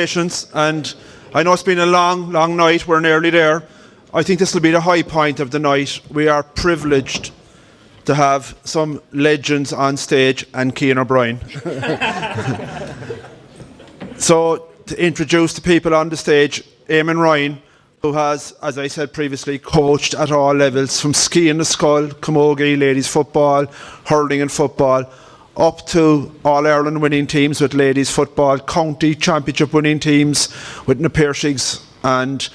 congratulations. And I know it's been a long night. We're nearly there. I think this will be the high point of the night. We are privileged to have some legends on stage and Cian O'Brien. So to introduce the people on the stage, Eamon Ryan, who has, as I said previously, coached at all levels, from skiing the scull, camogie, ladies football, hurling and football, up to All-Ireland winning teams with ladies football, county championship winning teams with na Piarsaigh, and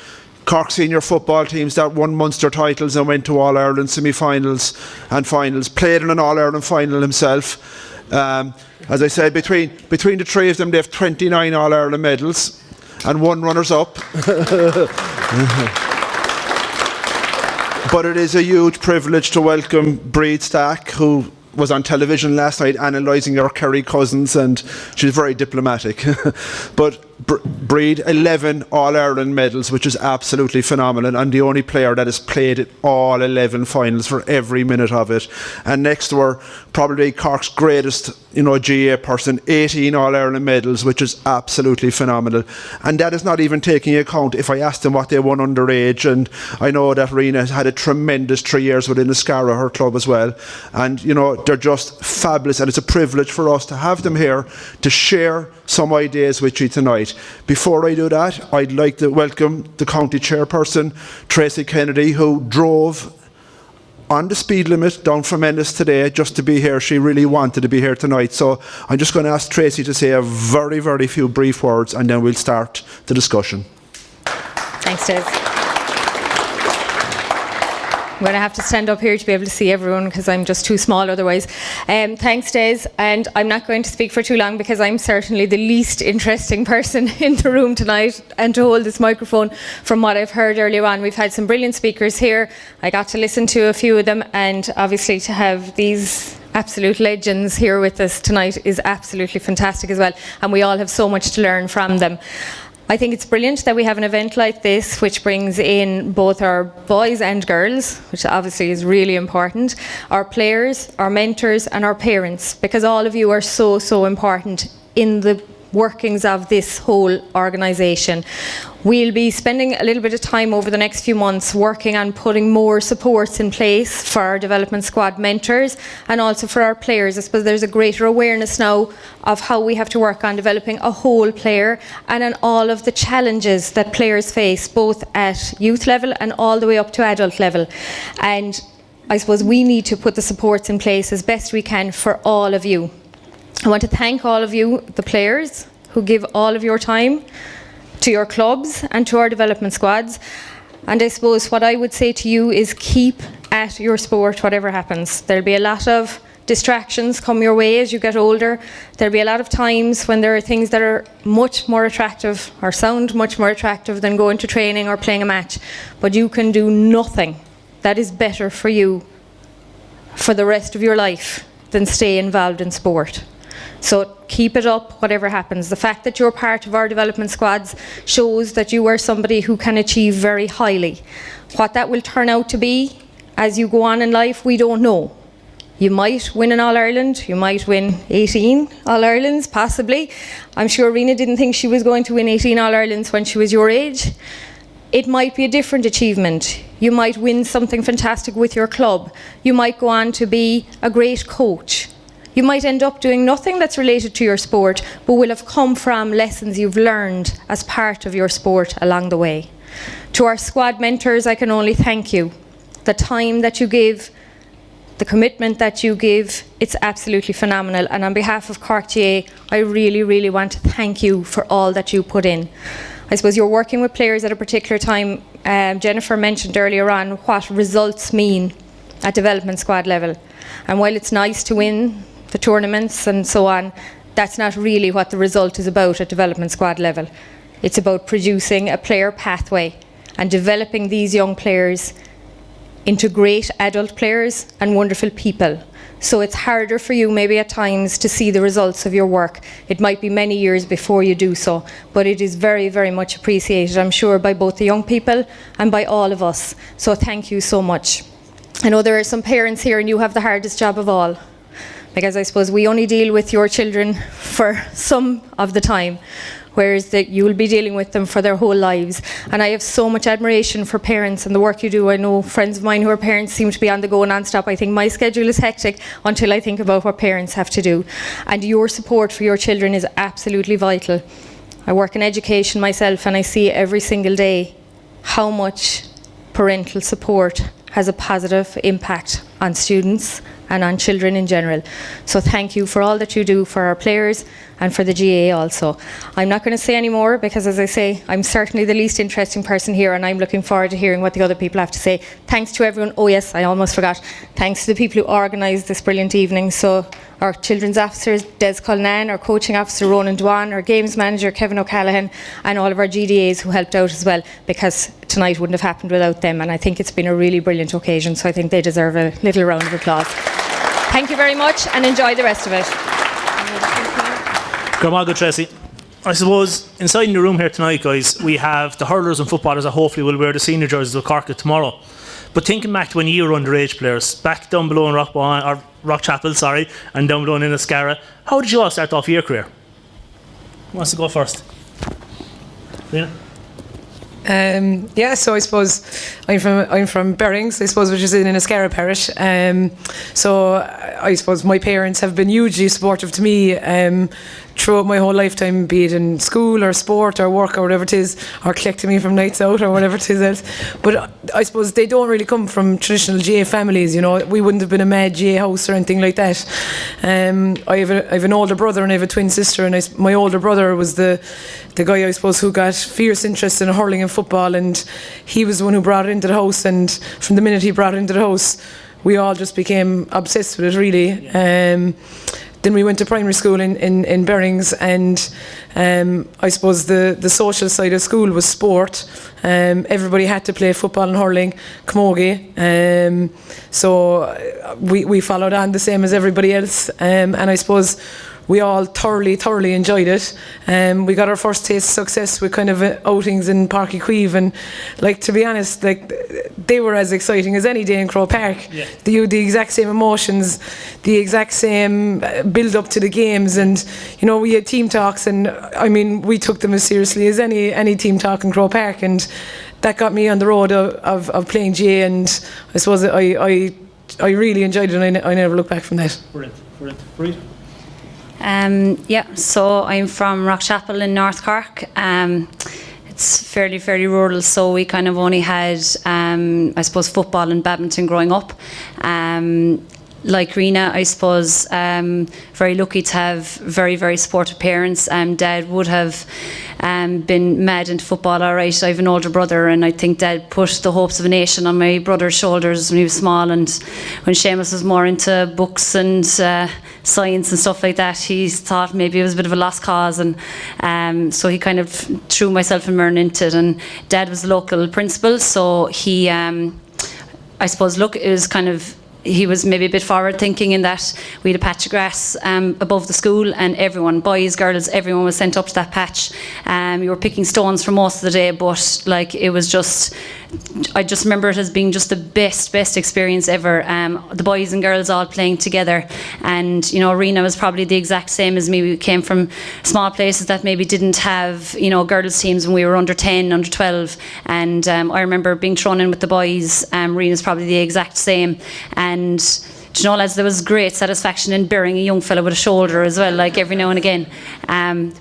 Cork senior football teams that won Munster titles and went to All-Ireland semi-finals and finals, played in an All-Ireland final himself. As I said, between the three of them, they have 29 All-Ireland medals and 1 runners-up. But it is a huge privilege to welcome Breed Stack, who was on television last night analysing our Kerry cousins, and she's very diplomatic. But Breed, 11 All-Ireland medals, which is absolutely phenomenal, and the only player that has played at all 11 finals for every minute of it. And next to her, probably Cork's greatest, GAA person, 18 All-Ireland medals, which is absolutely phenomenal. And that is not even taking account if I asked them what they won underage, and I know that Rena has had a tremendous 3 years within Ascara, her club as well. And, they're just fabulous, and it's a privilege for us to have them here to share some ideas with you tonight. Before I do that, I'd like to welcome the county chairperson, Tracy Kennedy, who drove on the speed limit down from Ennis today just to be here. She really wanted to be here tonight. So I'm just going to ask Tracy to say a very, very few brief words, and then we'll start the discussion. Thanks, Des. I'm going to have to stand up here to be able to see everyone because I'm just too small otherwise. Thanks, Des, and I'm not going to speak for too long because I'm certainly the least interesting person in the room tonight and to hold this microphone. From what I've heard earlier on, we've had some brilliant speakers here. I got to listen to a few of them, and obviously to have these absolute legends here with us tonight is absolutely fantastic as well, and we all have so much to learn from them. I think it's brilliant that we have an event like this which brings in both our boys and girls, which obviously is really important, our players, our mentors and our parents, because all of you are so important in the workings of this whole organisation. We'll be spending a little bit of time over the next few months working on putting more supports in place for our development squad mentors and also for our players. I suppose there's a greater awareness now of how we have to work on developing a whole player and on all of the challenges that players face, both at youth level and all the way up to adult level. And I suppose we need to put the supports in place as best we can for all of you. I want to thank all of you, the players, who give all of your time to your clubs and to our development squads. And I suppose what I would say to you is keep at your sport whatever happens. There'll be a lot of distractions come your way as you get older. There'll be a lot of times when there are things that are much more attractive or sound much more attractive than going to training or playing a match. But you can do nothing that is better for you for the rest of your life than stay involved in sport. So keep it up, whatever happens. The fact that you're part of our development squads shows that you are somebody who can achieve very highly. What that will turn out to be as you go on in life, we don't know. You might win an All-Ireland, you might win 18 All-Irelands, possibly. I'm sure Rena didn't think she was going to win 18 All-Irelands when she was your age. It might be a different achievement. You might win something fantastic with your club. You might go on to be a great coach. You might end up doing nothing that's related to your sport, but will have come from lessons you've learned as part of your sport along the way. To our squad mentors, I can only thank you. The time that you give, the commitment that you give, it's absolutely phenomenal. And on behalf of Cork GAA, I really want to thank you for all that you put in. I suppose you're working with players at a particular time. Jennifer mentioned earlier on what results mean at development squad level. And while it's nice to win the tournaments and so on, that's not really what the result is about at development squad level. It's about producing a player pathway and developing these young players into great adult players and wonderful people. So it's harder for you maybe at times to see the results of your work. It might be many years before you do so, but it is very much appreciated, I'm sure, by both the young people and by all of us. So thank you so much. I know there are some parents here and you have the hardest job of all, because I suppose we only deal with your children for some of the time. whereas that you will be dealing with them for their whole lives. And I have so much admiration for parents and the work you do. I know friends of mine who are parents seem to be on the go non-stop. I think my schedule is hectic until I think about what parents have to do. And your support for your children is absolutely vital. I work in education myself, and I see every single day how much parental support has a positive impact on students and on children in general. So thank you for all that you do for our players and for the GAA also. I'm not going to say any more because, as I say, I'm certainly the least interesting person here, and I'm looking forward to hearing what the other people have to say. Thanks to everyone. Oh yes, I almost forgot. Thanks to the people who organised this brilliant evening. So our children's officers, Des Cullinan, our coaching officer, Ronan Dwan, our games manager, Kevin O'Callaghan, and all of our GDAs who helped out as well, because tonight wouldn't have happened without them. And I think it's been a really brilliant occasion, so I think they deserve a little round of applause. Thank you very much, and enjoy the rest of it. Come on, good Tracy. I suppose inside in the room here tonight, guys, we have the hurlers and footballers that hopefully will wear the senior jerseys of Cork tomorrow. But thinking back to when you were underage players, back down below in Rockchapel, and down below in Enniscarra, how did you all start off your career? Who wants to go first? Rena? So I suppose I'm from Berrings, I suppose, which is in Enniscarra parish. So I suppose my parents have been hugely supportive to me throughout my whole lifetime, be it in school or sport or work or whatever it is, or collecting me from nights out or whatever it is else. But I suppose they don't really come from traditional GAA families, you know. We wouldn't have been a mad GAA house or anything like that. I have an older brother and I have a twin sister, and my older brother was the guy, I suppose, who got fierce interest in hurling and football, and he was the one who brought it into the house, and from the minute he brought it into the house, we all just became obsessed with it, really. Then we went to primary school in Berrings, and I suppose the social side of school was sport. Everybody had to play football and hurling, camogie. So we followed on the same as everybody else, and I suppose we all thoroughly enjoyed it. We got our first taste of success with kind of outings in Páirc Uí Chaoimh, and like, to be honest, like, they were as exciting as any day in Croke Park. Yeah. The exact same emotions, the exact same build up to the games, and you know, we had team talks, and I mean, we took them as seriously as any team talk in Croke Park, and that got me on the road of playing GAA, and I suppose I really enjoyed it, and I never looked back from that. Brilliant. Brilliant. So I'm from Rockchapel in North Cork. It's fairly rural, so we kind of only had, I suppose, football and badminton growing up. Like Rena, I suppose, very lucky to have very supportive parents. Dad would have been mad into football, all right. I have an older brother, and I think Dad put the hopes of a nation on my brother's shoulders when he was small, and when Seamus was more into books and science and stuff like that, he thought maybe it was a bit of a lost cause, and so he kind of threw myself and Myrna into it. And Dad was the local principal, so he, I suppose, it was kind of, he was maybe a bit forward thinking in that we had a patch of grass above the school, and everyone, boys, girls, everyone was sent up to that patch. You were picking stones for most of the day, but like, it was just, I just remember it as being just the best experience ever. The boys and girls all playing together, and you know, Rena was probably the exact same as me. We came from small places that maybe didn't have, you know, girls teams when we were under 10, under 12, and I remember being thrown in with the boys. Rena's probably the exact same, and do you know, lads, there was great satisfaction in bearing a young fella with a shoulder as well, like every now and again.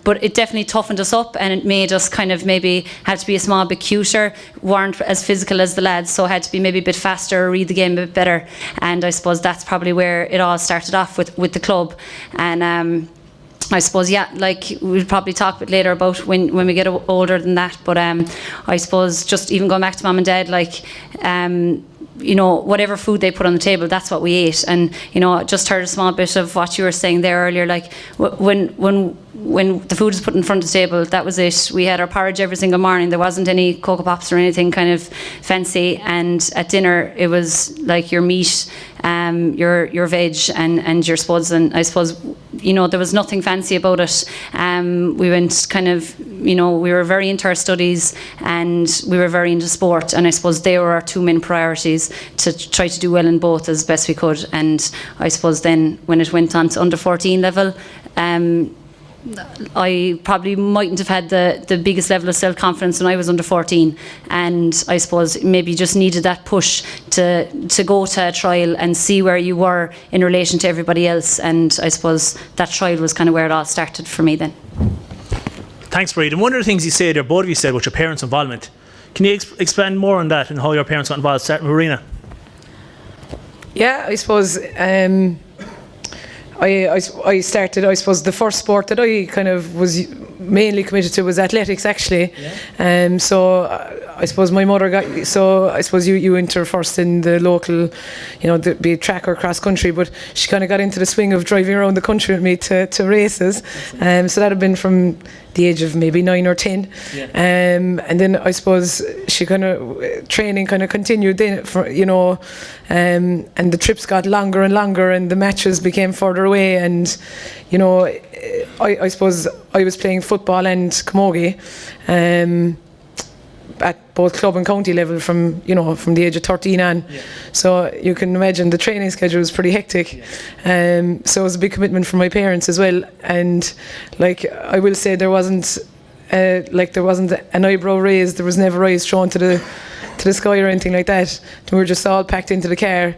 But it definitely toughened us up, and it made us kind of maybe have to be a small bit cuter, weren't as physical as the lads, so had to be maybe a bit faster, read the game a bit better. And I suppose that's probably where it all started off with the club. And I suppose, like, we'll probably talk a bit later about when we get older than that, but I suppose just even going back to Mum and Dad, like, you know, whatever food they put on the table, that's what we ate. And you know, I just heard a small bit of what you were saying there earlier, like when the food was put in front of the table, that was it. We had our porridge every single morning. There wasn't any Cocoa Pops or anything kind of fancy. And at dinner, it was like your meat, your veg, and your spuds. And I suppose, you know, there was nothing fancy about it. We went kind of, you know, we were very into our studies, and we were very into sport. And I suppose they were our two main priorities, to try to do well in both as best we could. And I suppose then when it went on to under 14 level, I probably mightn't have had the biggest level of self-confidence when I was under 14, and I suppose maybe just needed that push to go to a trial and see where you were in relation to everybody else, and I suppose that trial was kind of where it all started for me then. Thanks, Breed. And one of the things you said, or both of you said, was your parents' involvement. Can you expand more on that and how your parents got involved, starting with Marina? Yeah, I suppose I started, I suppose the first sport that I kind of was mainly committed to was athletics, actually. Yeah. So I suppose my mother got, so I suppose you enter first in the local, be it track or cross country, but she kind of got into the swing of driving around the country with me to races. So that had been from the age of maybe 9 or 10. Yeah. And then I suppose she kind of, training kind of continued then, and the trips got longer and longer and the matches became further away, and I suppose I was playing football and camogie at both club and county level from the age of 13 on. Yeah. So you can imagine the training schedule was pretty hectic. Yeah. So it was a big commitment from my parents as well, and I will say there wasn't an eyebrow raised, there was never eyes shown to the sky or anything like that. We were just all packed into the car.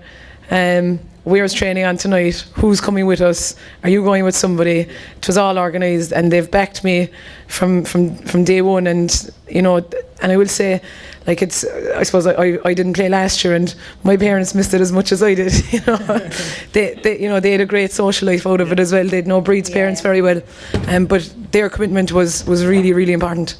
Where's training on tonight? Who's coming with us? Are you going with somebody? It was all organised, and they've backed me from day one. And and I will say, I suppose I didn't play last year, and my parents missed it as much as I did. They had a great social life out of it as well. They'd know Breed's parents very well, but their commitment was really, really important.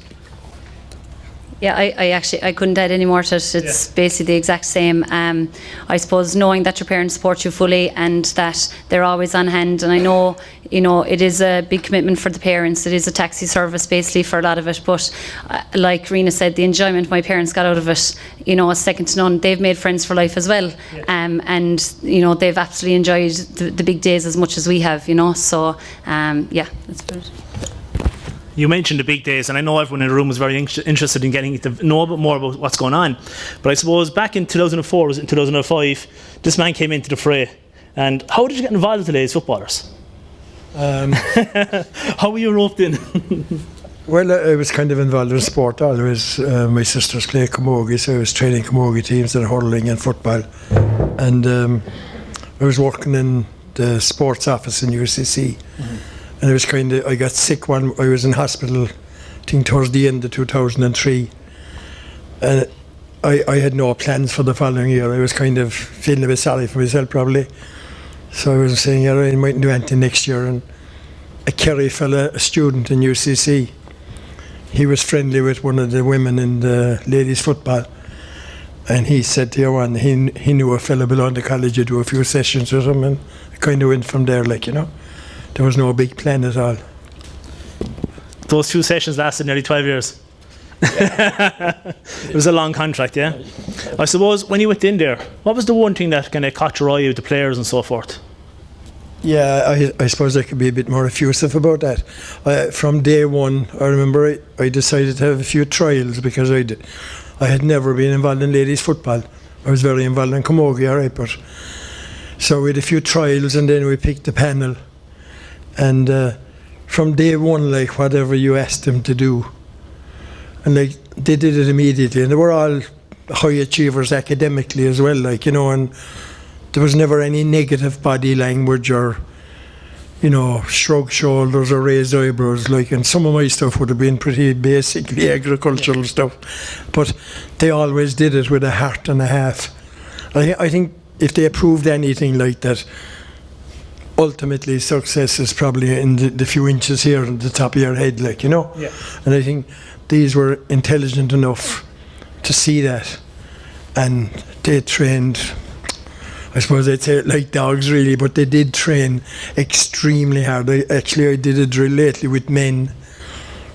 Yeah, I couldn't add any more to it. It's basically the exact same. I suppose knowing that your parents support you fully and that they're always on hand. And I know, it is a big commitment for the parents. It is a taxi service basically for a lot of it. But like Rena said, the enjoyment my parents got out of it, is second to none. They've made friends for life as well. Yeah. And, they've absolutely enjoyed the big days as much as we have, So, that's good. You mentioned the big days, and I know everyone in the room was very interested in getting to know a bit more about what's going on. But I suppose back in 2004, was it in 2005, this man came into the fray. And how did you get involved with today's footballers? How were you roped in? Well, I was kind of involved in sport always. My sisters play camogie, so I was training camogie teams and hurling and football. And I was working in the sports office in UCC. Mm-hmm. And I got sick I was in hospital, I think towards the end of 2003. And I had no plans for the following year. I was kind of feeling a bit sorry for myself probably. So I was saying, I mightn't do anything next year. And a Kerry fella, a student in UCC, he was friendly with one of the women in the ladies' football. And he said to Johan, he knew a fella below the college to do a few sessions with him, and I kind of went from there, There was no big plan at all. Those 2 sessions lasted nearly 12 years. It was a long contract, yeah? I suppose when you went in there, what was the one thing that kind of caught your eye with the players and so forth? Yeah, I suppose I could be a bit more effusive about that. From day one, I remember I decided to have a few trials because I had never been involved in ladies' football. I was very involved in camogie, all right, but so we had a few trials and then we picked the panel. And from day one, whatever you asked them to do, and they did it immediately, and they were all high achievers academically as well, and there was never any negative body language or, shrug shoulders or raised eyebrows, and some of my stuff would have been pretty basically agricultural stuff, but they always did it with a heart and a half. I think if they approved anything like that, ultimately success is probably in the few inches here at the top of your head, Yeah. And I think these were intelligent enough to see that, and they trained, I suppose I'd say it like dogs really, but they did train extremely hard. I did a drill lately with men,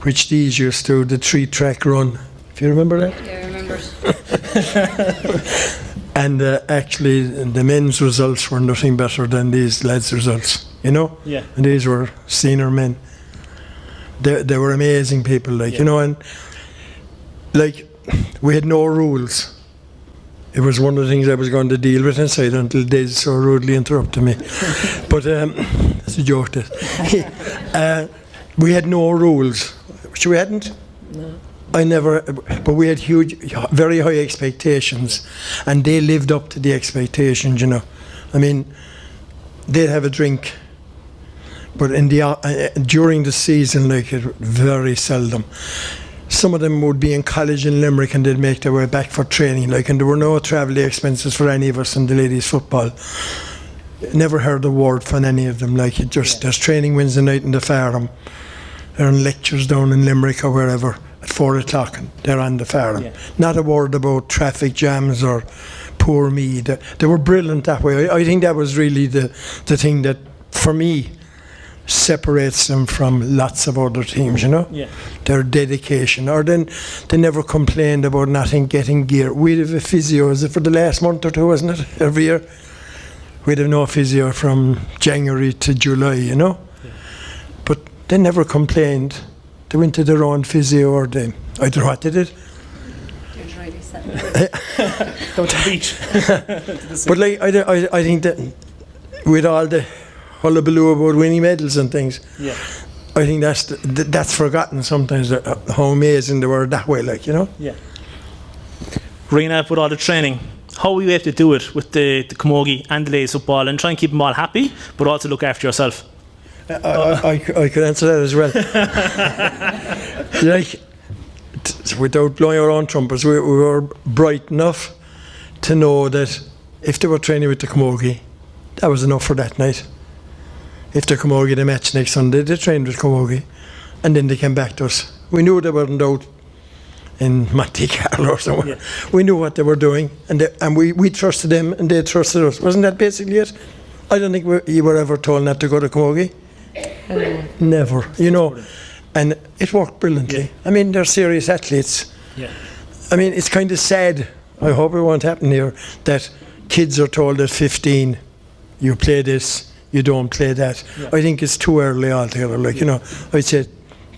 which these used to, the 3-track run. If you remember that? Yeah, I remember it. And actually, the men's results were nothing better than these lads' results, Yeah. And these were senior men. They were amazing people, and we had no rules. It was one of the things I was going to deal with inside until Des so rudely interrupted me. But it's a joke. We had no rules. We hadn't. No. I never, but we had very high expectations, and they lived up to the expectations. I mean, they'd have a drink, but during the season, very seldom. Some of them would be in college in Limerick and they'd make their way back for training, and there were no travelling expenses for any of us in the ladies' football. Never heard a word from any of them. There's training Wednesday night in the farm, they're on lectures down in Limerick or wherever at 4 o'clock, and they're on the farm. Yeah. Not a word about traffic jams or poor me. They were brilliant that way. I think that was really the thing that, for me, separates them from lots of other teams, their dedication. Or then they never complained about nothing getting gear. We'd have a physio, is it for the last month or two, wasn't it, every year? We'd have no physio from January to July, Yeah. But they never complained. They went to their own physio, or I don't know what they did. Go to the beach. But I think that with all the hullabaloo about winning medals and things, I think that's forgotten sometimes, how amazing they were that way, Yeah. Bringing up with all the training, how will you have to do it with the camogie and the ladies football and try and keep them all happy, but also look after yourself? I could answer that as well. Without blowing our own trumpets, we were bright enough to know that if they were training with the camogie, that was enough for that night. If the camogie the match next Sunday, they trained with camogie, and then they came back to us. We knew they weren't out in Monte Carlo or somewhere. Yeah. We knew what they were doing, and we trusted them, and they trusted us. Wasn't that basically it? I don't think you were ever told not to go to camogie. Never, and it worked brilliantly. Yeah. I mean, they're serious athletes. Yeah. I mean, it's kind of sad, I hope it won't happen here, that kids are told at 15, you play this, you don't play that. Yeah. I think it's too early altogether. I'd say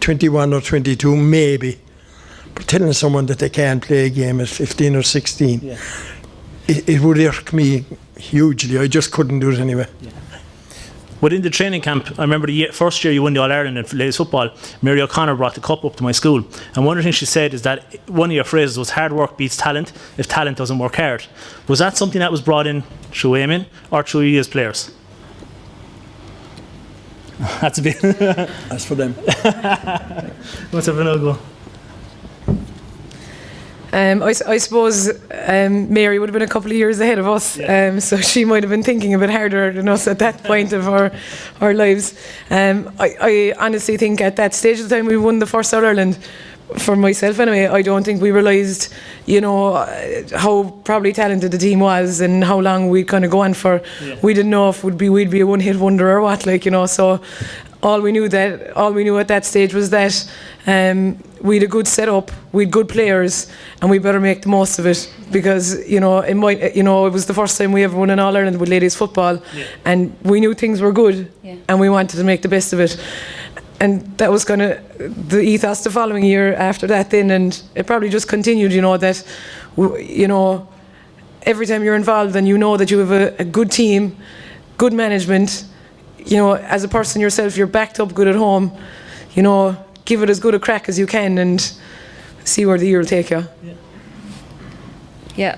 21 or 22, maybe. But telling someone that they can't play a game at 15 or 16, it would irk me hugely. I just couldn't do it anyway. Yeah. Within the training camp, I remember the first year you won the All-Ireland in ladies football, Mary O'Connor brought the cup up to my school. And one of the things she said is that one of your phrases was hard work beats talent if talent doesn't work hard. Was that something that was brought in through Eamon or through you as players? That's a bit... That's for them. What's up, Vinogo? I suppose Mary would have been a couple of years ahead of us, so she might have been thinking a bit harder than us at that point of our lives. I honestly think at that stage of the time we won the first All-Ireland, for myself anyway, I don't think we realised, how probably talented the team was and how long we'd kind of go on for. Yeah. We didn't know if we'd be a one-hit wonder or what, so all we knew at that stage was that we had a good setup, we had good players, and we better make the most of it, because it was the first time we ever won an All-Ireland with ladies football, and we knew things were good, and we wanted to make the best of it. And that was kind of the ethos the following year after that then, and it probably just continued, that, every time you're involved and that you have a good team, good management, as a person yourself, you're backed up good at home, give it as good a crack as you can and see where the year will take you. Yeah,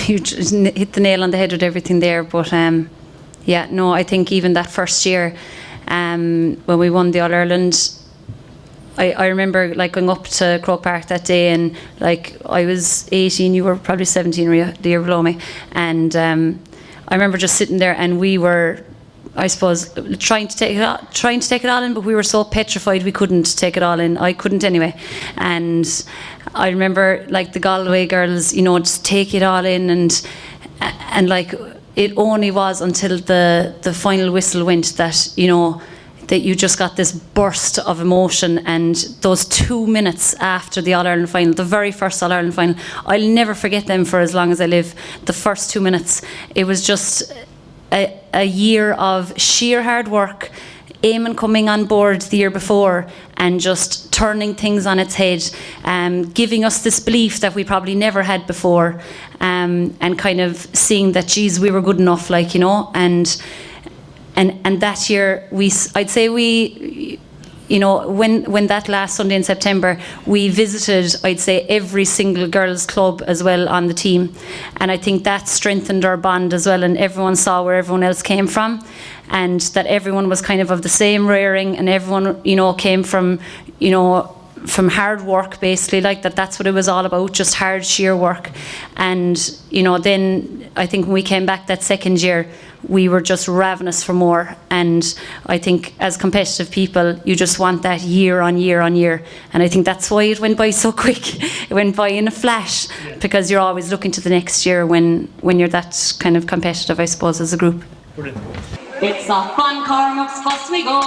you just hit the nail on the head with everything there, but I think even that first year, when we won the All-Ireland, I remember going up to Croke Park that day, and I was 18, you were probably 17 the year below me, and I remember just sitting there, and we were, I suppose, trying to take it all in, but we were so petrified we couldn't take it all in. I couldn't anyway, and I remember the Galway girls, just take it all in, and it only was until the final whistle went that that you just got this burst of emotion, and those 2 minutes after the All-Ireland final, the very first All-Ireland final, I'll never forget them for as long as I live. The first 2 minutes, it was just a year of sheer hard work, Eamon coming on board the year before and just turning things on its head, giving us this belief that we probably never had before, and kind of seeing that, geez, we were good enough, and that year I'd say we you know, when that last Sunday in September, we visited, I'd say, every single girls' club as well on the team. And I think that strengthened our bond as well, and everyone saw where everyone else came from, and that everyone was kind of the same rearing, and everyone, you know, came from, you know, from hard work, basically, like that's what it was all about, just hard, sheer work. And, you know, then I think when we came back that second year, we were just ravenous for more. And I think as competitive people, you just want that year on year on year. And I think that's why it went by so quick. It went by in a flash, because you're always looking to the next year when you're that kind of competitive, I suppose, as a group. Brilliant. It's off on Cormack's bus we go,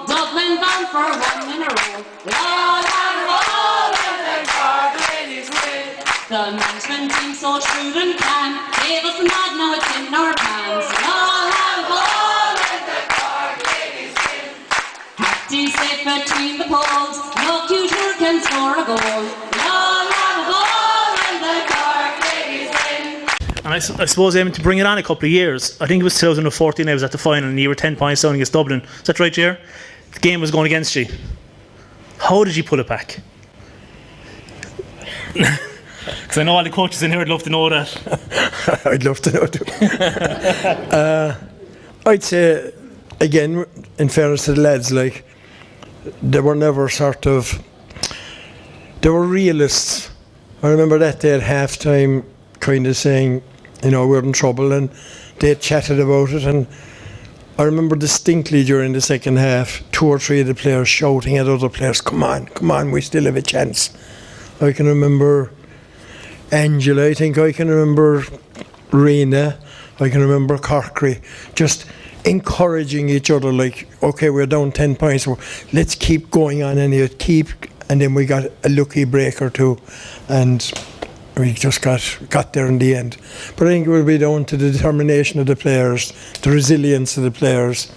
Dublin bound for one in a row. We all have a ball and the Cork ladies win. The management team so shrewd and can gave us a nod, now it's in our plans. We all have a ball and the Cork ladies win. Captain safe between the poles, no cuter can score a goal. We all have a ball and the Cork ladies win. And I suppose aiming to bring it on a couple of years. I think it was 2014 I was at the final and you were 10 points down against Dublin. Is that right, Ger? The game was going against you. How did you pull it back? Because I know all the coaches in here would love to know that. I'd love to know too. I'd say, again, in fairness to the lads, like, they were never sort of, they were realists. I remember that day at half-time kind of saying, you know, we're in trouble, and they chatted about it. And I remember distinctly during the second half, 2 or 3 of the players shouting at other players, come on, we still have a chance. I can remember Angela, I think I can remember Rena, I can remember Corkery, just encouraging each other, like, okay, we're down 10 points, so let's keep going on, and then we got a lucky break or two, and we just got there in the end. But I think it will be down to the determination of the players, the resilience of the players,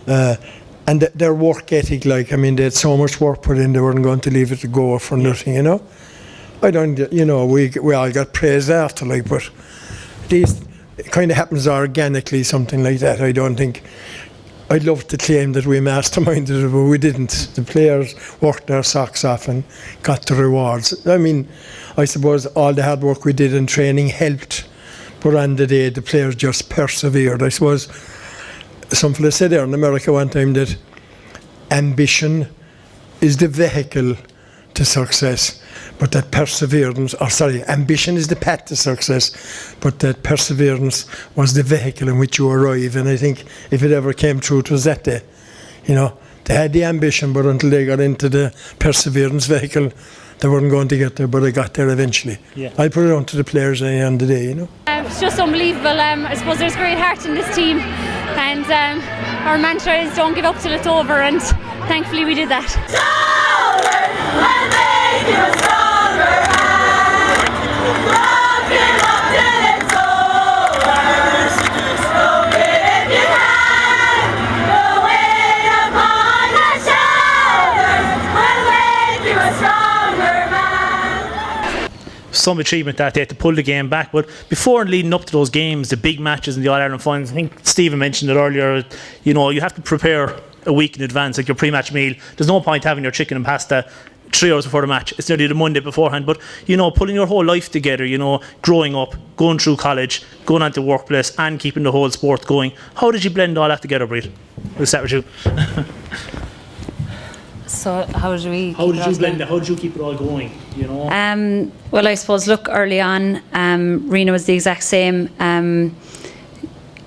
and their work ethic. Like, I mean, they had so much work put in, they weren't going to leave it to go for nothing, you know. I don't, you know, we all got praised after, like, but it kind of happens organically, something like that. I don't think, I'd love to claim that we masterminded it, but we didn't. The players worked their socks off and got the rewards. I mean, I suppose all the hard work we did in training helped, but on the day the players just persevered. I suppose some fella said there in America one time that ambition is the vehicle to success, but that ambition is the path to success, but that perseverance was the vehicle in which you arrive. And I think if it ever came true, it was that day. You know, they had the ambition, but until they got into the perseverance vehicle, they weren't going to get there, but they got there eventually. Yeah. I put it on to the players at the end of the day, you know. It's just unbelievable. I suppose there's great heart in this team, and our mantra is don't give up till it's over, and thankfully we did that. Some achievement that day to pull the game back, but before and leading up to those games, the big matches in the All-Ireland finals, I think Stephen mentioned it earlier, you know, you have to prepare a week in advance, like your pre-match meal. There's no point having your chicken and pasta 3 hours before the match. It's nearly the Monday beforehand, but, you know, pulling your whole life together, you know, growing up, going through college, going on to the workplace, and keeping the whole sport going. How did you blend all that together, Breed? We'll start with you. So how did we? How did you blend it? How did you keep it all going? You know. Well, I suppose, look, early on, Rena was the exact same.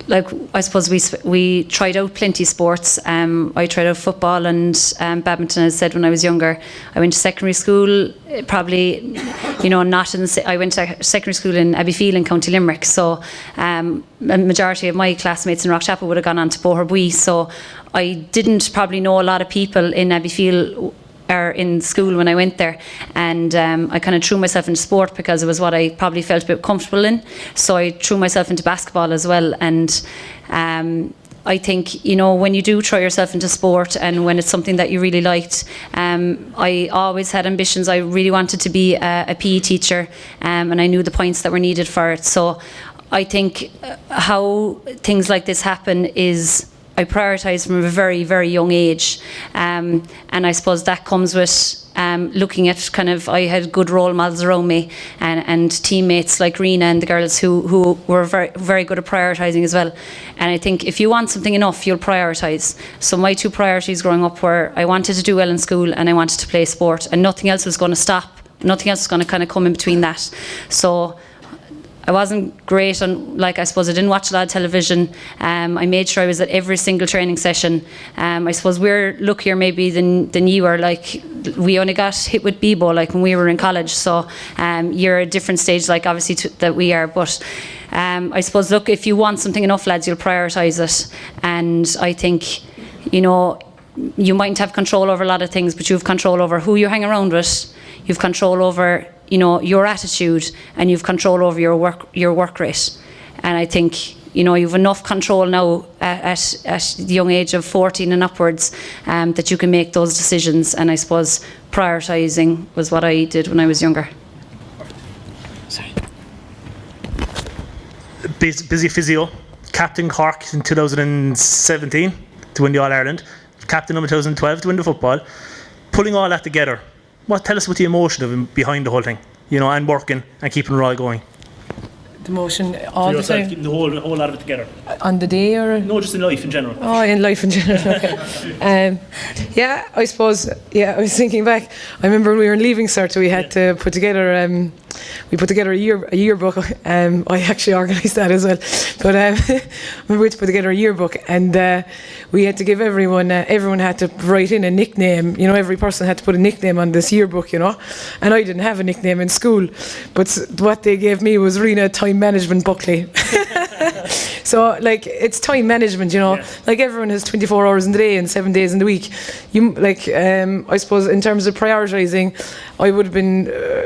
Like, I suppose we tried out plenty of sports. I tried out football and badminton, as I said, when I was younger. I went to secondary school, probably, you know, I went to secondary school in Abbeyfield in County Limerick. So a majority of my classmates in Rockchapel would have gone on to Boherbue. So I didn't probably know a lot of people in Abbeyfield or in school when I went there, and I kind of threw myself into sport because it was what I probably felt a bit comfortable in. So I threw myself into basketball as well, and I think, you know, when you do throw yourself into sport and when it's something that you really liked, I always had ambitions. I really wanted to be a PE teacher, and I knew the points that were needed for it. So I think how things like this happen is I prioritised from a very, very young age. And I suppose that comes with looking at I had good role models around me and teammates like Rena and the girls who were very, very good at prioritising as well. And I think if you want something enough, you'll prioritise. So my 2 priorities growing up were I wanted to do well in school and I wanted to play sport, and nothing else was going to stop. Nothing else was going to kind of come in between that. So I wasn't great on, I suppose I didn't watch a lot of television. I made sure I was at every single training session. I suppose we're luckier maybe than you are. We only got hit with BBO when we were in college. So you're at a different stage obviously that we are. But I suppose, look, if you want something enough, lads, you'll prioritise it. And I think, you mightn't have control over a lot of things, but you have control over who you hang around with. You've control over your attitude, and you've control over your work rate. And I think you've enough control now at the young age of 14 and upwards that you can make those decisions. And I suppose prioritising was what I did when I was younger. Sorry. Busy physio, captain Cork in 2017 to win the All-Ireland, captain in 2012 to win the football. Pulling all that together, tell us about the emotion behind the whole thing, and working and keeping it all going. The motion all the time. Keeping the whole lot of it together. On the day or? No, just in life in general. Oh, in life in general, okay. Yeah, I suppose, I was thinking back. I remember when we were in Leaving Cert, we had to put together, a yearbook. I actually organised that as well. But we had to put together a yearbook, and we had to give everyone had to write in a nickname. Every person had to put a nickname on this yearbook, and I didn't have a nickname in school. But what they gave me was Rena Time Management Buckley. So it's time management, everyone has 24 hours in the day and 7 days in the week. I suppose in terms of prioritising, I would have been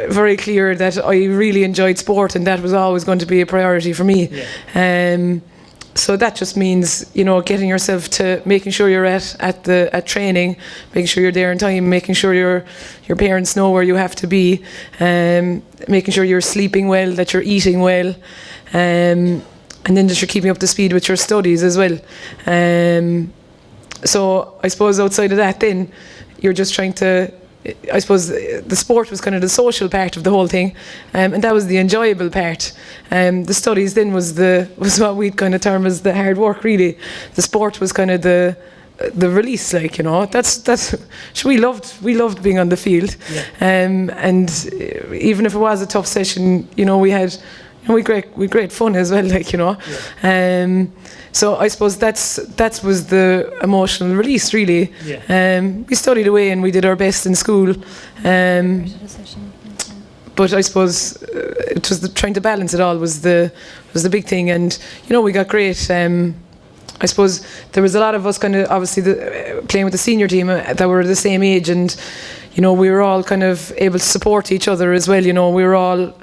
very clear that I really enjoyed sport, and that was always going to be a priority for me. So that just means, getting yourself to making sure you're at training, making sure you're there in time, making sure your parents know where you have to be, making sure you're sleeping well, that you're eating well, and then just you're keeping up to speed with your studies as well. So I suppose outside of that, then you're just trying to. I suppose the sport was kind of the social part of the whole thing, and that was the enjoyable part. The studies then was what we'd kind of term as the hard work. Really, the sport was kind of the release. That's we loved being on the field, and even if it was a tough session, we had great fun as well. So I suppose that was the emotional release, really. We studied away and we did our best in school. But I suppose it was trying to balance it all was the big thing. And we got great. I suppose there was a lot of us kind of obviously playing with the senior team that were the same age, and we were all kind of able to support each other as well. We were all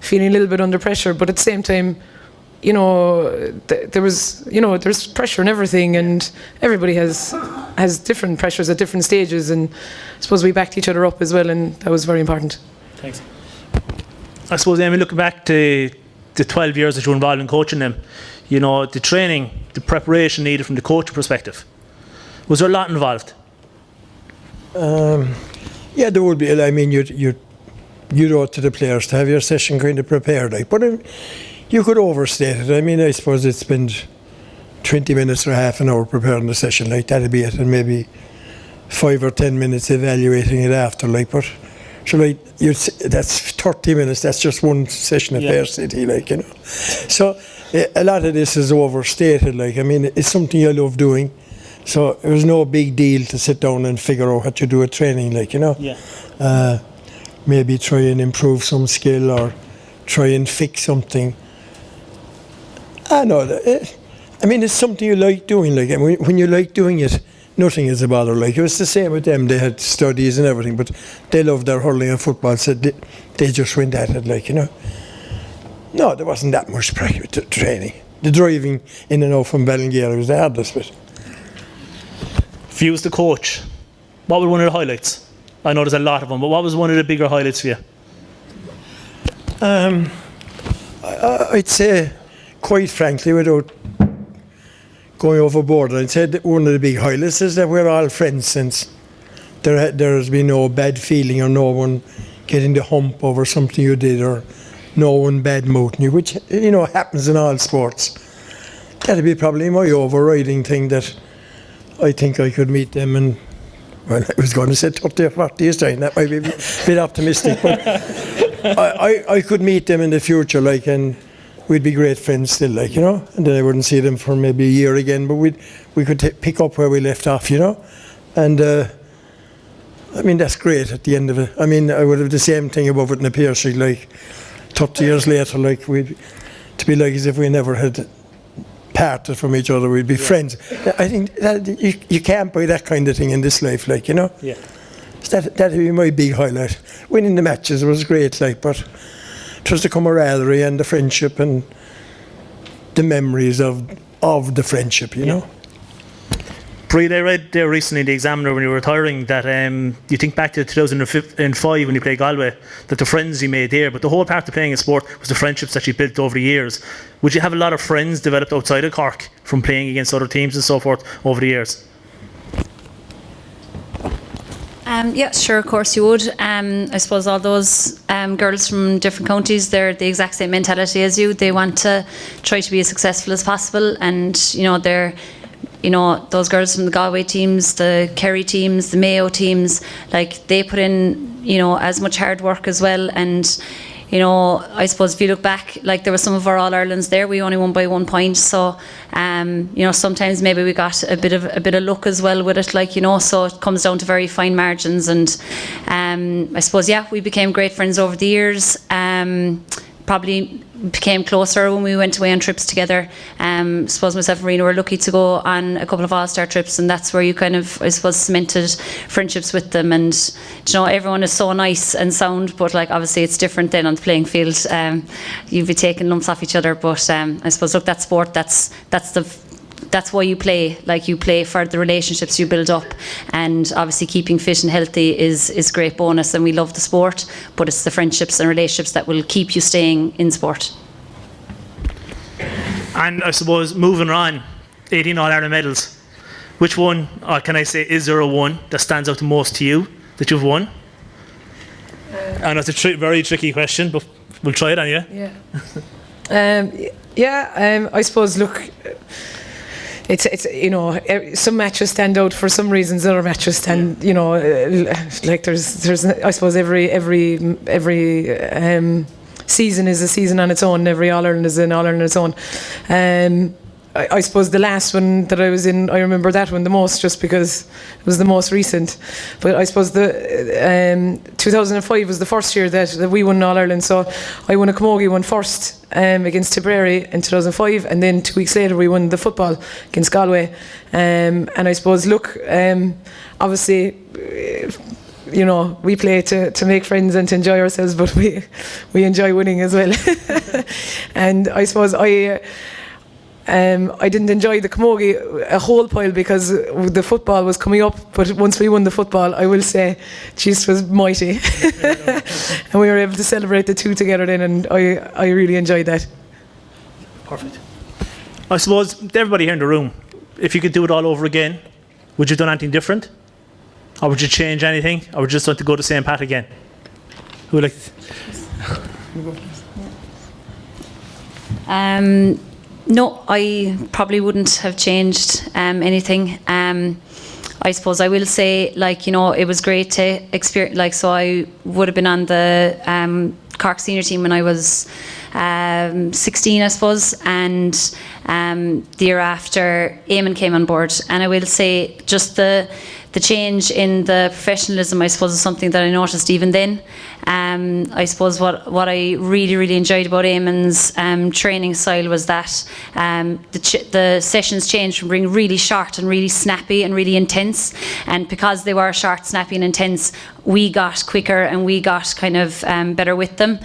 feeling a little bit under pressure, but at the same time, there was, there's pressure and everything, and everybody has different pressures at different stages, and I suppose we backed each other up as well, and that was very important. Thanks. I suppose, Amy, looking back to the 12 years that you were involved in coaching them, the training, the preparation needed from the coaching perspective, was there a lot involved? Yeah, there would be. I mean, you wrote to the players to have your session kind of prepared, but you could overstate it. I mean, I suppose it's been 20 minutes or half an hour preparing the session, that'd be it, and maybe 5 or 10 minutes evaluating it after, but so that's 30 minutes. That's just one session at Bear City, So a lot of this is overstated. I mean, it's something I love doing, so it was no big deal to sit down and figure out what to do at training, maybe try and improve some skill or try and fix something. I know. I mean, it's something you like doing. And when you like doing it, nothing is a bother. It was the same with them. They had studies and everything, but they loved their hurling and football, so they just went at it. No, there wasn't that much training. The driving in and out from Ballingear was the hardest bit. For you as the coach, what was one of the highlights? I know there's a lot of them, but what was one of the bigger highlights for you? I'd say, quite frankly, without going overboard. I'd say that one of the big highlights is that we're all friends since. There's been no bad feeling or no one getting the hump over something you did or no one bad-mouthing you, which, happens in all sports. That'd be probably my overriding thing, that I think I could meet them and, well, I was going to say 30 or 40 years time, that might be a bit optimistic, but I could meet them in the future, and we'd be great friends still, and then I wouldn't see them for maybe a year again, but we could pick up where we left off, and that's great at the end of it. I would have the same thing above it in the Pier Street, 30 years later, to be as if we never had parted from each other, we'd be friends. I think that you can't buy that kind of thing in this life, Yeah. So that'd be my big highlight. Winning the matches was great, but it was the camaraderie and the friendship and the memories of the friendship, Breed, I read there recently in the Examiner when you were retiring that you think back to 2005 when you played Galway, that the friends you made there, but the whole part of playing a sport was the friendships that you built over the years. Would you have a lot of friends developed outside of Cork from playing against other teams and so forth over the years? Yeah, sure, of course you would. I suppose all those girls from different counties, they're the exact same mentality as you. They want to try to be as successful as possible, and they're those girls from the Galway teams, the Kerry teams, the Mayo teams, they put in as much hard work as well. And I suppose if you look back, there were some of our All-Irelands there, we only won by 1 point, so sometimes maybe we got a bit of luck as well with it, so it comes down to very fine margins. And I suppose we became great friends over the years. Probably became closer when we went away on trips together. I suppose myself and Rena were lucky to go on a couple of All-Star trips, and that's where you kind of, I suppose, cemented friendships with them. And everyone is so nice and sound, but obviously it's different then on the playing field. You'd be taking lumps off each other, but I suppose that sport, that's why you play. You play for the relationships you build up, and obviously keeping fit and healthy is great bonus, and we love the sport, but it's the friendships and relationships that will keep you staying in sport. And I suppose moving on, 18 All-Ireland medals. Which one, or can I say, is there a one that stands out the most to you that you've won? And it's a very tricky question, but we'll try it anyway. I suppose, look, it's some matches stand out for some reasons, other matches stand, there's I suppose every season is a season on its own, every All-Ireland is an All-Ireland on its own. I suppose the last one that I was in, I remember that one the most, just because it was the most recent. But I suppose the 2005 was the first year that we won All-Ireland, so I won a camogie one first against Tipperary in 2005, and then 2 weeks later we won the football against Galway. And I suppose, look, obviously, we play to make friends and to enjoy ourselves, but we enjoy winning as well. And I suppose I didn't enjoy the camogie a whole pile because the football was coming up, but once we won the football, I will say, it was mighty. And we were able to celebrate the two together then, and I really enjoyed that. Perfect. I suppose, everybody here in the room, if you could do it all over again, would you have done anything different? Or would you change anything? Or would you just want to go the same path again? Who would like to? No, I probably wouldn't have changed anything. I suppose I will say, it was great to experience, so I would have been on the Cork senior team when I was 16, I suppose, and the year after, Eamon came on board, and I will say just the change in the professionalism, I suppose, is something that I noticed even then. I suppose what I really enjoyed about Eamon's training style was that the sessions changed from being really short and really snappy and really intense, and because they were short, snappy and intense, we got quicker and we got kind of better with them.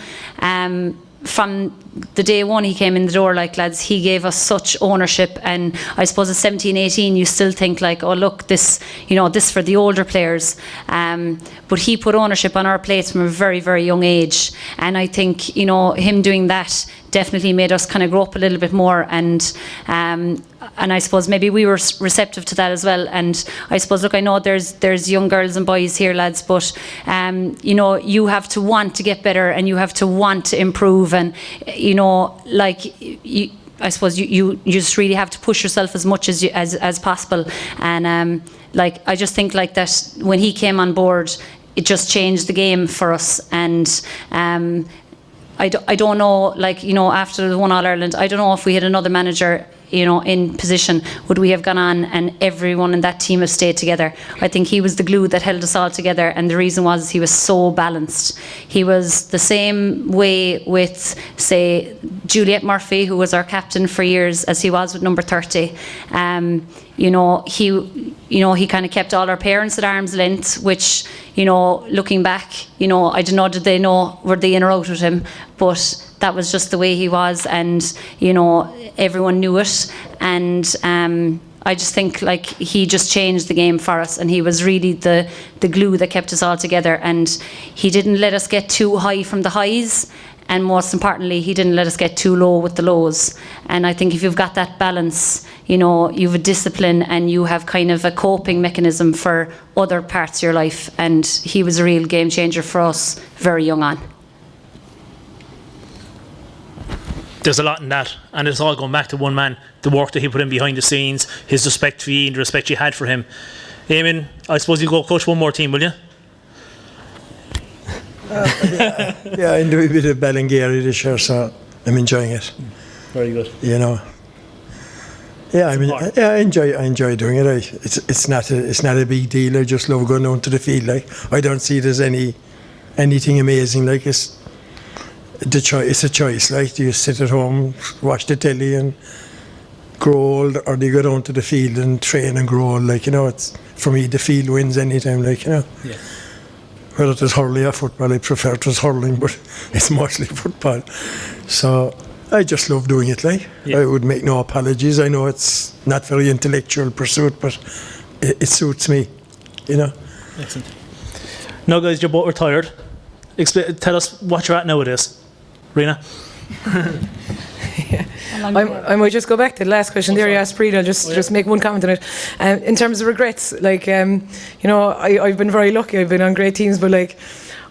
From the day one he came in the door, like, lads, he gave us such ownership. And I suppose at 17, 18, you still think like, oh, look, this, you know, this for the older players. But he put ownership on our plates from a very, very young age. And I think, you know, him doing that definitely made us kind of grow up a little bit more. And I suppose maybe we were receptive to that as well. And I suppose, look, I know there's young girls and boys here, lads, but you know, you have to want to get better and you have to want to improve. And you know, like, I suppose you just really have to push yourself as much as possible. And like, I just think like that when he came on board, it just changed the game for us. And I don't know, like, you know, after the one All-Ireland, I don't know if we had another manager, you know, in position, would we have gone on and everyone in that team have stayed together. I think he was the glue that held us all together, and the reason was he was so balanced. He was the same way with, say, Juliet Murphy, who was our captain for years, as he was with number 30. You know, he kind of kept all our parents at arm's length, which, you know, looking back, you know, I don't know, did they know, were they in or out with him? But that was just the way he was, and, you know, everyone knew it. And I just think, like, he just changed the game for us, and he was really the glue that kept us all together. And he didn't let us get too high from the highs, and most importantly, he didn't let us get too low with the lows. And I think if you've got that balance, you know, you have a discipline and you have kind of a coping mechanism for other parts of your life. And he was a real game changer for us very young on. There's a lot in that, and it's all going back to one man, the work that he put in behind the scenes, his respect for you and the respect you had for him. Eamon, I suppose you'll go coach one more team, will you? Yeah, I do a bit of Ballingeary this year, so I'm enjoying it. Very good. You know. Yeah, I mean, yeah, I enjoy doing it. It's not a big deal. I just love going down to the field. Like, I don't see there's anything amazing. Like, it's a choice. Like, do you sit at home, watch the telly and grow old, or do you go down to the field and train and grow old? Like, you know, it's, for me, the field wins anytime. Like, you know. Yeah. Whether it is hurling or football, I prefer it was hurling, but it's mostly football. So I just love doing it. Like, yeah. I would make no apologies. I know it's not very intellectual pursuit, but it suits me, you know. Excellent. Now, guys, you're both retired. Tell us what you're at nowadays, Rena. Yeah. I might just go back to the last question there you asked Breed. I'll just make one comment on it. In terms of regrets, like, you know, I've been very lucky. I've been on great teams, but like,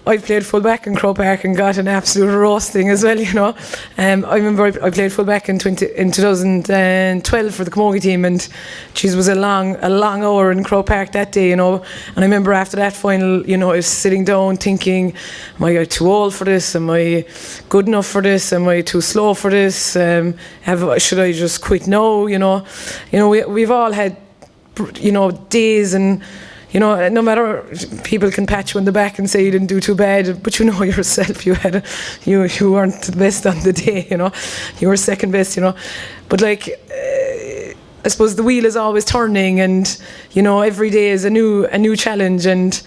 I played full back in Croke Park and got an absolute roasting as well, you know. I remember I played full back in 2012 for the Camogie team, and geez, was a long hour in Croke Park that day, you know. And I remember after that final, you know, I was sitting down thinking, am I too old for this? Am I good enough for this? Am I too slow for this? Should I just quit now? You know, we've all had, you know, days and, you know, no matter, people can pat you on the back and say you didn't do too bad, but you know yourself, you weren't the best on the day, you know, you were second best, you know. But like, I suppose the wheel is always turning, and you know, every day is a new challenge, and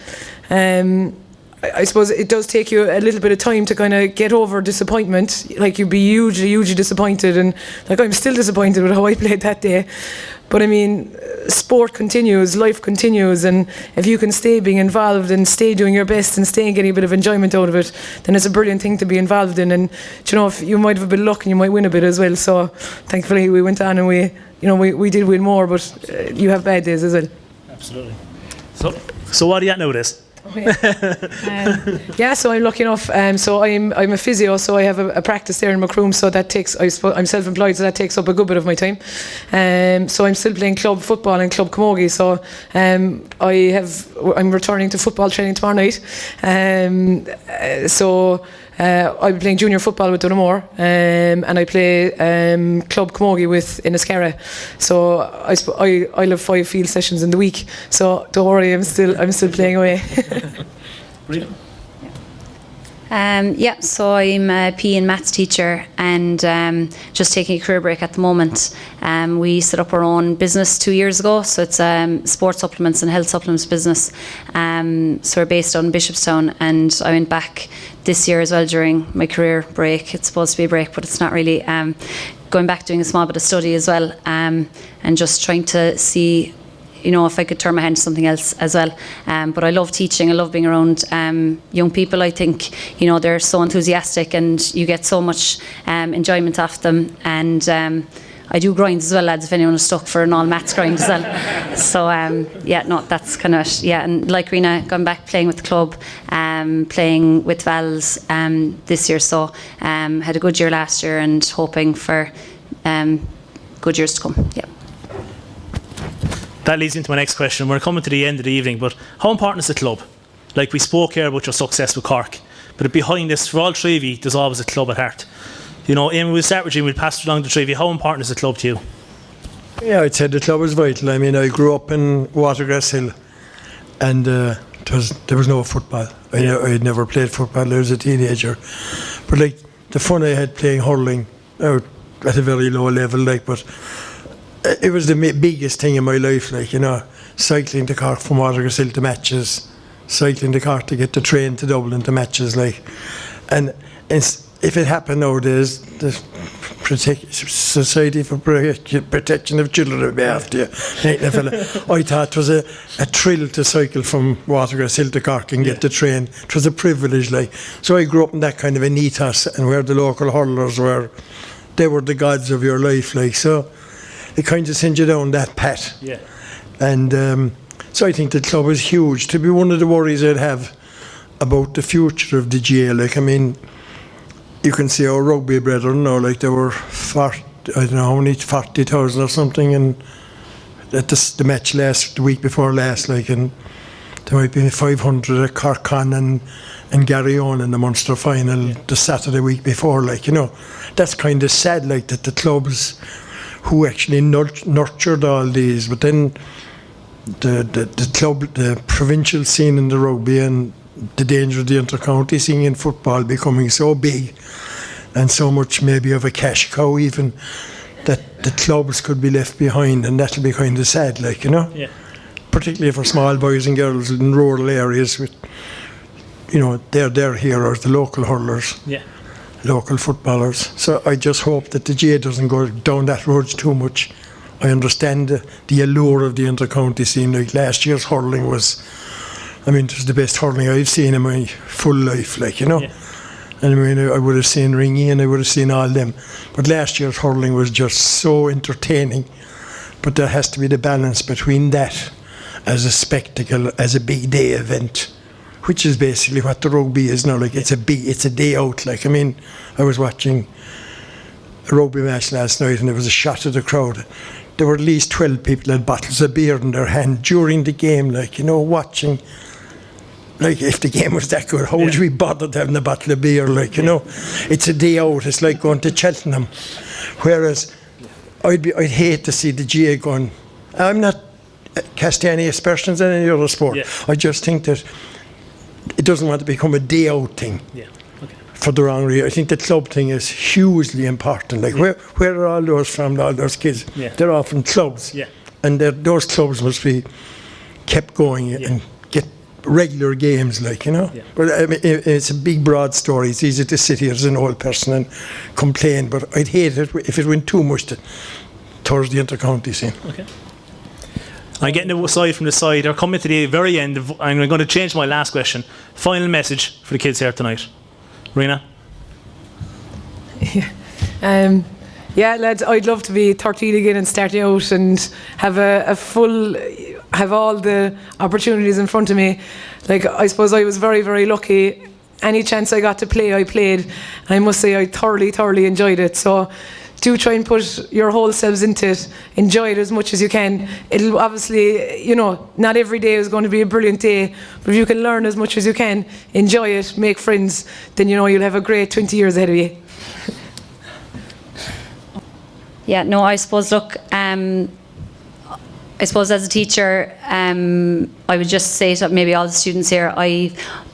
I suppose it does take you a little bit of time to kind of get over disappointment. Like, you'd be hugely disappointed, and like, I'm still disappointed with how I played that day. But I mean, sport continues, life continues, and if you can stay being involved and stay doing your best and stay getting a bit of enjoyment out of it, then it's a brilliant thing to be involved in. And you know, if you might have a bit of luck and you might win a bit as well. So thankfully we went on and we did win more, but you have bad days as well. Absolutely. So what are you at nowadays? Yeah, so I'm lucky enough. So I'm a physio, so I have a practice there in Macroom. So that takes, I suppose, I'm self-employed, so that takes up a good bit of my time. So I'm still playing club football and club camogie. So I'm returning to football training tomorrow night. I'll be playing junior football with Dunamore, and I play club camogie with Inniscarra. So I'll have 5 field sessions in the week. So don't worry, I'm still playing away. Yeah, so I'm a PE and maths teacher and just taking a career break at the moment. We set up our own business 2 years ago, so it's sports supplements and health supplements business. So we're based on Bishopstown, and I went back this year as well during my career break. It's supposed to be a break, but it's not really. Going back doing a small bit of study as well, and just trying to see, if I could turn my hand to something else as well. But I love teaching. I love being around young people. I think, they're so enthusiastic and you get so much enjoyment off them. And I do grinds as well, lads, if anyone is stuck for an all maths grind as well. So, that's kind of, And like Rena, gone back playing with the club, playing with Vals this year. So, had a good year last year and hoping for good years to come. Yeah. That leads into my next question. We're coming to the end of the evening, but how important is the club? Like, we spoke here about your success with Cork, but behind this, for all three of you, there's always a club at heart. Amy, we'll start with you, we'll pass it along to the three of you. How important is the club to you? Yeah, I'd say the club is vital. I mean, I grew up in Watergrass Hill, and there was no football. I had never played football as a teenager. But, like, the fun I had playing hurling out at a very low level, but it was the biggest thing in my life, cycling to Cork from Watergrass Hill to matches, cycling to Cork to get the train to Dublin to matches, and if it happened nowadays, the Society for Protection of Children would be after you. I thought it was a thrill to cycle from Watergrass Hill to Cork and get the train. It was a privilege, So I grew up in that kind of an ethos, and where the local hurlers were, they were the gods of your life, so it kind of sends you down that path. Yeah. And so I think the club is huge. To be one of the worries I'd have about the future of the GAA, you can see our rugby brethren now, they were 40,000 or something, and at the match the week before last, and there might be 500 at Cork and Garryowen in the Munster final the Saturday week before, That's kind of sad, that the clubs who actually nurtured all these, but then the club, the provincial scene in the rugby and the danger of the inter-county scene in football becoming so big and so much maybe of a cash cow even, that the clubs could be left behind, and that'll be kind of sad, Yeah. Particularly for small boys and girls in rural areas with, they're their heroes, the local hurlers. Yeah. Local footballers. So I just hope that the GAA doesn't go down that road too much. I understand the allure of the inter-county scene. Last year's hurling was, it was the best hurling I've seen in my full life, Yeah. And I would have seen Ringy and I would have seen all them. But last year's hurling was just so entertaining. But there has to be the balance between that as a spectacle, as a big day event, which is basically what the rugby is now. It's a day out. I was watching a rugby match last night, and there was a shot of the crowd. There were at least 12 people that had bottles of beer in their hand during the game, watching. If the game was that good, how would you be bothered having a bottle of beer? It's a day out. It's like going to Cheltenham. Whereas I'd hate to see the GAA going. I'm not casting any aspersions on any other sport. Yeah. I just think that it doesn't want to become a day out thing. Yeah. Okay. For the wrong reason. I think the club thing is hugely important. Where are all those from, all those kids? Yeah. They're all from clubs. Yeah. And those clubs must be kept going and get regular games, Yeah. But it's a big, broad story. It's easy to sit here as an old person and complain, but I'd hate it if it went too much towards the inter-county scene. Okay. I'm getting aside from the side. We're coming to the very end. I'm going to change my last question. Final message for the kids here tonight. Rena? Yeah, lads, I'd love to be 13 again and starting out and have have all the opportunities in front of me. I suppose I was very, very lucky. Any chance I got to play, I played. And I must say I thoroughly enjoyed it. So do try and put your whole selves into it. Enjoy it as much as you can. It'll obviously, not every day is going to be a brilliant day, but if you can learn as much as you can, enjoy it, make friends, then you'll have a great 20 years ahead of you. Yeah, no, I suppose, look, I suppose as a teacher, I would just say to maybe all the students here,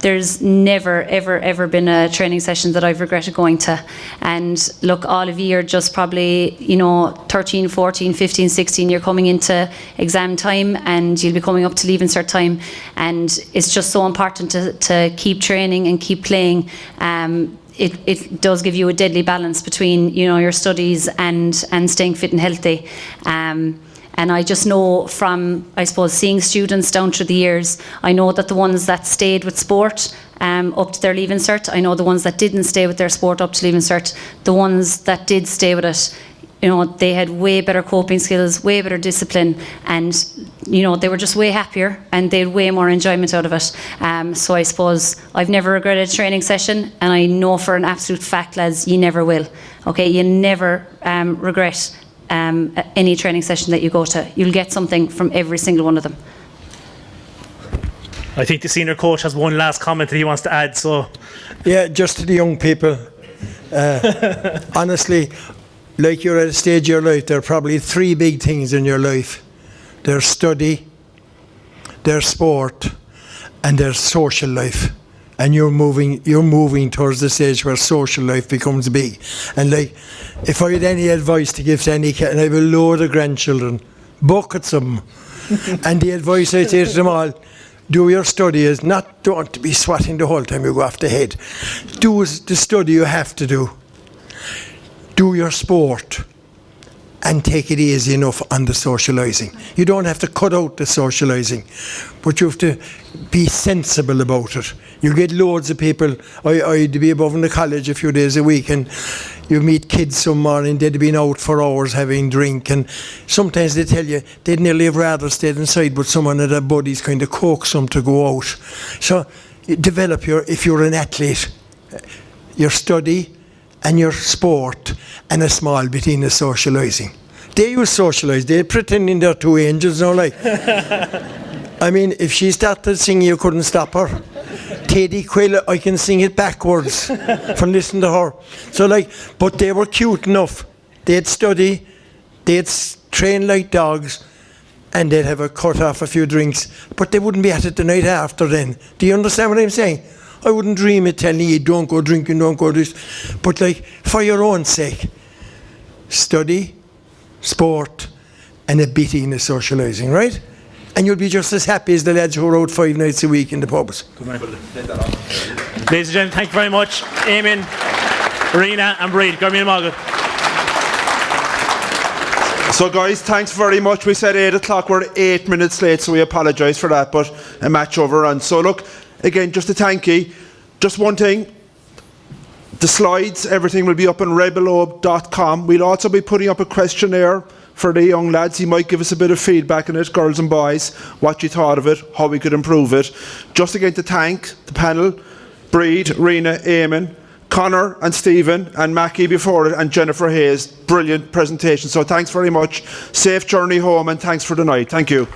there's never, ever been a training session that I've regretted going to. And look, all of you are just probably, 13, 14, 15, 16, you're coming into exam time and you'll be coming up to leaving cert time. And it's just so important to keep training and keep playing. It does give you a deadly balance between, your studies and staying fit and healthy. And I just know from, I suppose, seeing students down through the years, I know that the ones that stayed with sport up to their leaving cert, I know the ones that didn't stay with their sport up to leaving cert, the ones that did stay with it, they had way better coping skills, way better discipline, and, they were just way happier and they had way more enjoyment out of it. So I suppose I've never regretted a training session, and I know for an absolute fact, lads, you never will. Okay, you never regret any training session that you go to. You'll get something from every single one of them. I think the senior coach has one last comment that he wants to add. So, yeah, just to the young people, honestly, like you're at a stage of your life, there are probably 3 big things in your life. There's study, there's sport, and there's social life. And you're moving towards the stage where social life becomes big. And like, if I had any advice to give to any kid, and I have a load of grandchildren, buckets of them, and the advice I say to them all, do your study is don't be swatting the whole time you go off the head. Do the study you have to do. Do your sport. And take it easy enough on the socialising. You don't have to cut out the socialising, but you have to be sensible about it. You get loads of people. I'd be above in the college a few days a week, and you meet kids some morning, they'd been out for hours having drink, and sometimes they tell you they'd nearly have rather stayed inside, but someone of their buddies kind of coax them to go out. So you develop if you're an athlete, your study and your sport, and a small bit in the socialising. They will socialise. They're pretending they're 2 angels now, like. I mean, if she started singing, you couldn't stop her. Teddy Quill, I can sing it backwards from listening to her. So, but they were cute enough. They'd study, they'd train like dogs, and they'd have a cut off a few drinks, but they wouldn't be at it the night after then. Do you understand what I'm saying? I wouldn't dream of telling you, don't go drinking, don't go this. But for your own sake, study, sport, and a bit in the socialising, right? And you'll be just as happy as the lads who are out 5 nights a week in the pubs. Ladies and gentlemen, thank you very much. Eamon, Rena and Breed. Garmin Margaret. So guys, thanks very much. We said 8 o'clock, we're 8 minutes late, so we apologise for that, but a match overrun. So look, again, just to thank you, just one thing, the slides, everything will be up on rebellobe.com. We'll also be putting up a questionnaire for the young lads. You might give us a bit of feedback on it, girls and boys, what you thought of it, how we could improve it. Just again to thank the panel, Breed, Rena, Eamon, Connor and Stephen and Mackie before it, and Jennifer Hayes. Brilliant presentation. So thanks very much. Safe journey home, and thanks for the night. Thank you.